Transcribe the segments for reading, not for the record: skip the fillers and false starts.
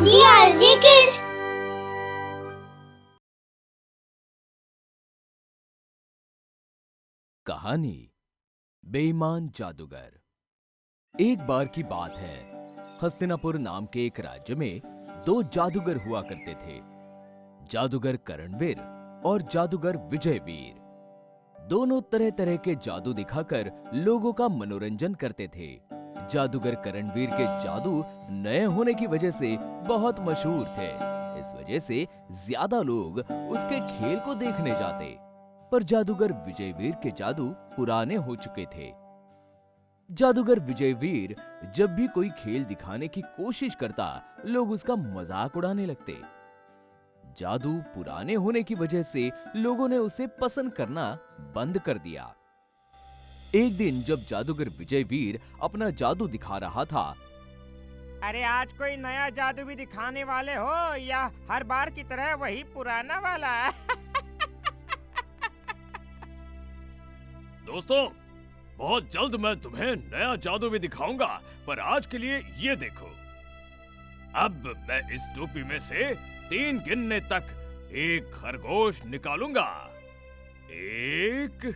DRG Kids। कहानी बेईमान जादूगर। एक बार की बात है, हस्तिनापुर नाम के एक राज्य में दो जादूगर हुआ करते थे, जादूगर करणवीर और जादूगर विजयवीर। दोनों तरह तरह के जादू दिखाकर लोगों का मनोरंजन करते थे। जादूगर करणवीर के जादू नए होने की वजह से बहुत मशहूर थे। इस वजह से ज्यादा लोग उसके खेल को देखने जाते। पर जादूगर विजयवीर के जादू पुराने हो चुके थे। जादूगर विजयवीर जब भी कोई खेल दिखाने की कोशिश करता, लोग उसका मजाक उड़ाने लगते। जादू पुराने होने की वजह से लोगों ने उसे पसंद करना बंद कर दिया। एक दिन जब जादूगर विजयवीर अपना जादू दिखा रहा था, अरे आज कोई नया जादू भी दिखाने वाले हो या हर बार की तरह वही पुराना वाला? दोस्तों, बहुत जल्द मैं तुम्हें नया जादू भी दिखाऊंगा, पर आज के लिए ये देखो। अब मैं इस टोपी में से 3 गिनने तक एक खरगोश निकालूंगा। 1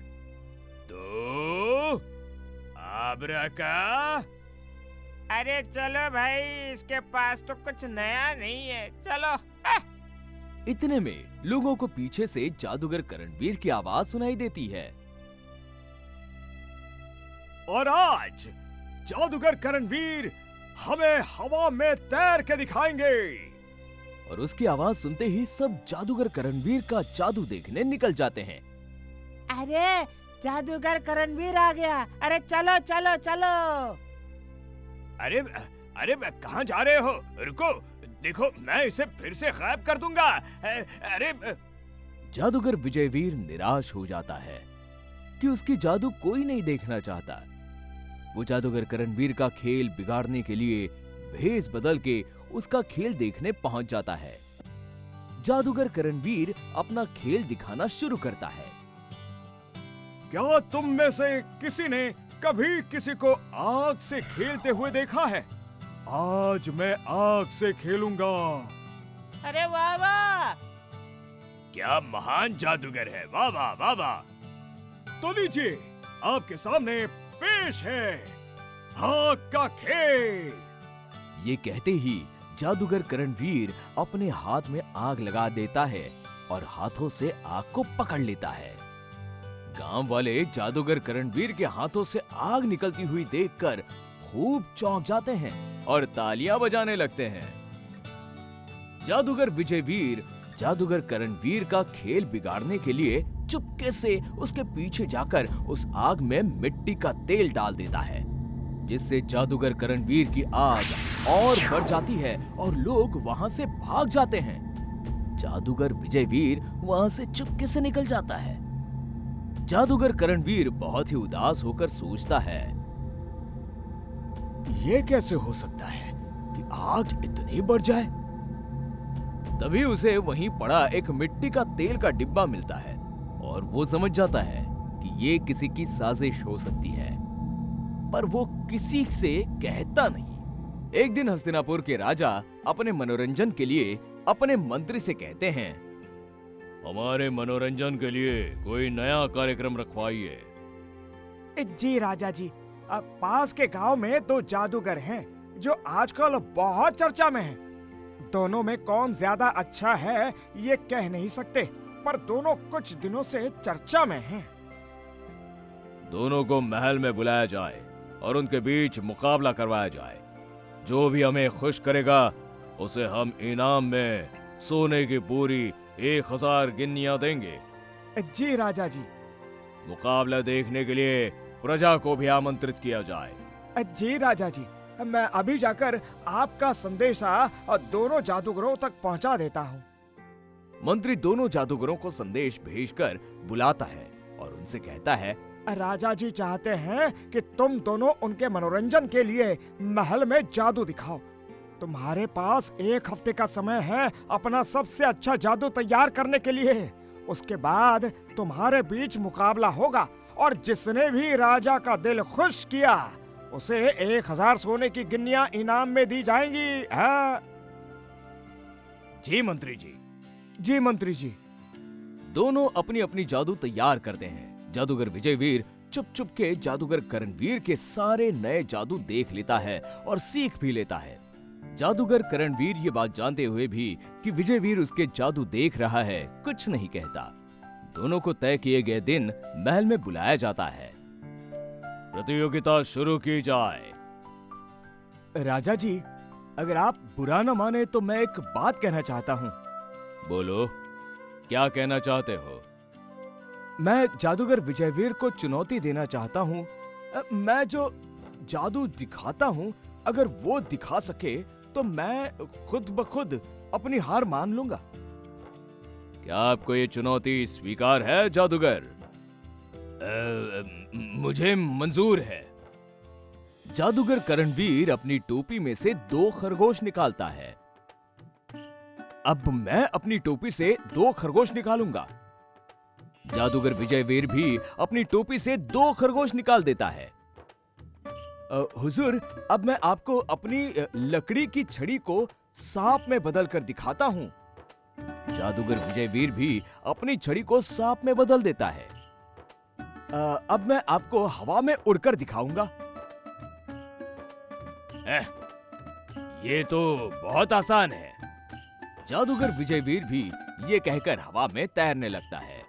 2 आब्राका। अरे चलो भाई, इसके पास तो कुछ नया नहीं है, चलो। इतने में लोगों को पीछे से जादूगर करणवीर की आवाज सुनाई देती है। और आज जादूगर करणवीर हमें हवा में तैर के दिखाएंगे। और उसकी आवाज सुनते ही सब जादूगर करणवीर का जादू देखने निकल जाते हैं। अरे जादूगर करणवीर आ गया, अरे चलो चलो चलो। अरे अरे कहाँ जा रहे हो? रुको, देखो मैं इसे फिर से गायब कर दूंगा। अरे जादूगर विजयवीर निराश हो जाता है कि उसकी जादू कोई नहीं देखना चाहता। वो जादूगर करणवीर का खेल बिगाड़ने के लिए भेष बदल के उसका खेल देखने पहुंच जाता है। जादूगर करणवीर अपना खेल दिखाना शुरू करता है। क्या तुम में से किसी ने कभी किसी को आग से खेलते हुए देखा है? आज मैं आग से खेलूंगा। अरे वाह वाह, क्या महान जादूगर है! वाह वाह वाह वाह। तो लीजिए, आपके सामने पेश है आग का खेल। ये कहते ही जादूगर करणवीर अपने हाथ में आग लगा देता है और हाथों से आग को पकड़ लेता है। गांव वाले जादूगर करणवीर के हाथों से आग निकलती हुई देखकर खूब चौंक जाते हैं और तालियां बजाने लगते हैं। जादूगर विजयवीर जादूगर करणवीर का खेल बिगाड़ने के लिए चुपके से उसके पीछे जाकर उस आग में मिट्टी का तेल डाल देता है, जिससे जादूगर करणवीर की आग और बढ़ जाती है और लोग वहां से भाग जाते हैं। जादूगर विजयवीर वहां से चुपके से निकल जाता है। जादूगर करणवीर बहुत ही उदास होकर सोचता है, ये कैसे हो सकता है कि आग इतनी बढ़ जाए? तभी उसे वहीं पड़ा एक मिट्टी का तेल का डिब्बा मिलता है और वो समझ जाता है कि ये किसी की साजिश हो सकती है, पर वो किसी से कहता नहीं। एक दिन हस्तिनापुर के राजा अपने मनोरंजन के लिए अपने मंत्री से कहते हैं, हमारे मनोरंजन के लिए कोई नया कार्यक्रम रखवाइए। जी राजा जी, अब पास के गांव में 2 जादूगर हैं जो आजकल बहुत चर्चा में हैं। दोनों में कौन ज्यादा अच्छा है ये कह नहीं सकते, पर दोनों कुछ दिनों से चर्चा में हैं। दोनों को महल में बुलाया जाए और उनके बीच मुकाबला करवाया जाए। जो भी हमें खुश करेगा उसे हम इनाम में सोने की पूरी 1000 गिन्नियां देंगे। जी राजा जी। मुकाबला देखने के लिए प्रजा को भी आमंत्रित किया जाए। जी राजा जी, मैं अभी जाकर आपका संदेशा दोनों जादूगरों तक पहुंचा देता हूँ। मंत्री दोनों जादूगरों को संदेश भेजकर बुलाता है और उनसे कहता है, राजा जी चाहते हैं कि तुम दोनों उनके मनोरंजन के लिए महल में जादू दिखाओ। तुम्हारे पास 1 हफ्ते का समय है अपना सबसे अच्छा जादू तैयार करने के लिए। उसके बाद तुम्हारे बीच मुकाबला होगा और जिसने भी राजा का दिल खुश किया उसे 1000 सोने की गिन्नियां इनाम में दी जाएंगी। जी मंत्री जी। जी मंत्री जी। दोनों अपनी अपनी जादू तैयार करते हैं। जादूगर विजयवीर चुप चुप के जादूगर करणवीर के सारे नए जादू देख लेता है और सीख भी लेता है। जादूगर करणवीर ये बात जानते हुए भी कि विजयवीर उसके जादू देख रहा है, कुछ नहीं कहता। दोनों को तय किए गए दिन महल में बुलाया जाता है। प्रतियोगिता शुरू की जाए। राजा जी, अगर आप बुरा न माने तो मैं एक बात कहना चाहता हूँ। बोलो, क्या कहना चाहते हो? मैं जादूगर विजयवीर को चुनौती देना चाहता हूँ। मैं जो जादू दिखाता हूँ, अगर वो दिखा सके तो मैं खुद ब खुद अपनी हार मान लूंगा। क्या आपको ये चुनौती स्वीकार है जादूगर? मुझे मंजूर है। जादूगर करणवीर अपनी टोपी में से 2 खरगोश निकालता है। अब मैं अपनी टोपी से 2 खरगोश निकालूंगा। जादूगर विजयवीर भी अपनी टोपी से 2 खरगोश निकाल देता है। हुजूर, अब मैं आपको अपनी लकड़ी की छड़ी को सांप में बदल कर दिखाता हूँ। जादूगर विजयवीर भी अपनी छड़ी को सांप में बदल देता है। अब मैं आपको हवा में उड़कर दिखाऊंगा। ये तो बहुत आसान है। जादूगर विजयवीर भी ये कहकर हवा में तैरने लगता है।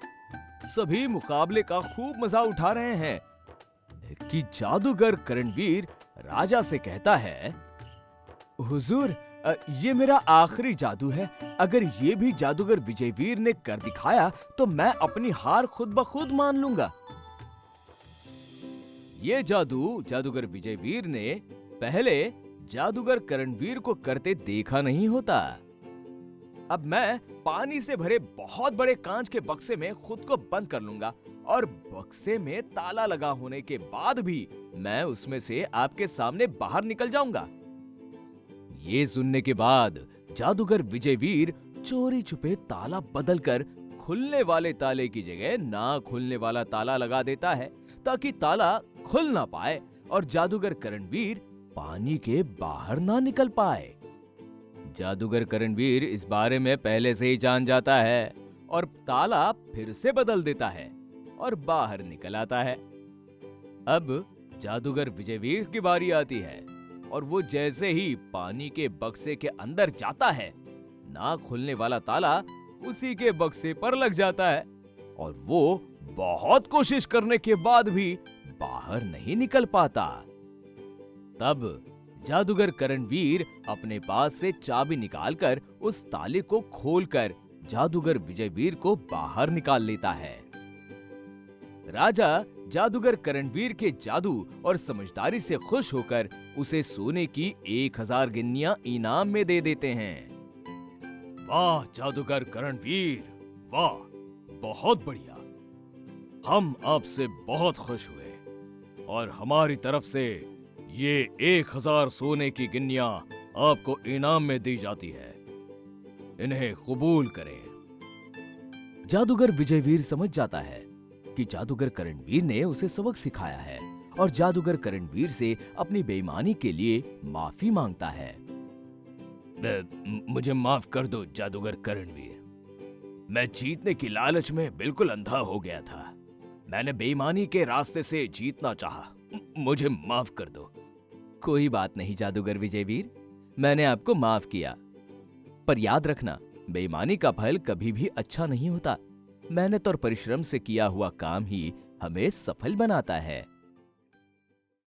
सभी मुकाबले का खूब मजा उठा रहे हैं कि जादूगर करणवीर राजा से कहता है, हुजूर, ये मेरा आखिरी जादू है। अगर ये भी जादूगर विजयवीर ने कर दिखाया तो मैं अपनी हार खुद ब खुद मान लूंगा। ये जादू जादूगर विजयवीर ने पहले जादूगर करणवीर को करते देखा नहीं होता। अब मैं पानी से भरे बहुत बड़े कांच के बक्से में खुद को बंद कर लूंगा और बक्से में ताला लगा होने के बाद भी मैं उसमें से आपके सामने बाहर निकल जाऊंगा। ये सुनने के बाद जादूगर विजयवीर चोरी छुपे ताला बदलकर खुलने वाले ताले की जगह ना खुलने वाला ताला लगा देता है ताकि ताला खुल ना पाए और जादूगर करणवीर पानी के बाहर ना निकल पाए। जादूगर करणवीर इस बारे में पहले से ही जान जाता है और ताला फिर से बदल देता है और बाहर निकल आता है। अब जादूगर विजयवीर की बारी आती है और वो जैसे ही पानी के बक्से के अंदर जाता है, ना खुलने वाला ताला उसी के बक्से पर लग जाता है और वो बहुत कोशिश करने के बाद भी बाहर नहीं निकल पाता। तब जादूगर करणवीर अपने पास से चाबी निकालकर उस ताले को खोलकर जादूगर विजयवीर को बाहर निकाल लेता है। राजा जादूगर करणवीर के जादू और समझदारी से खुश होकर उसे सोने की 1000 गिन्नियां इनाम में दे देते हैं। वाह जादूगर करणवीर, वाह, बहुत बढ़िया। हम आपसे बहुत खुश हुए और हमारी तरफ से ये 1000 सोने की गिन्नियां आपको इनाम में दी जाती है। इन्हें कबूल करें। जादूगर विजयवीर समझ जाता है कि जादूगर करणवीर ने उसे सबक सिखाया है और जादूगर करणवीर से अपनी बेईमानी के लिए माफी मांगता है। मुझे माफ कर दो जादूगर करणवीर। मैं जीतने की लालच में बिल्कुल अंधा हो गया था। मैंने बेईमानी के रास्ते से जीतना चाहा। मुझे माफ कर दो। कोई बात नहीं जादूगर विजयवीर, मैंने आपको माफ किया। पर याद रखना, बेईमानी का फल कभी भी अच्छा नहीं होता। मेहनत और परिश्रम से किया हुआ काम ही हमें सफल बनाता है।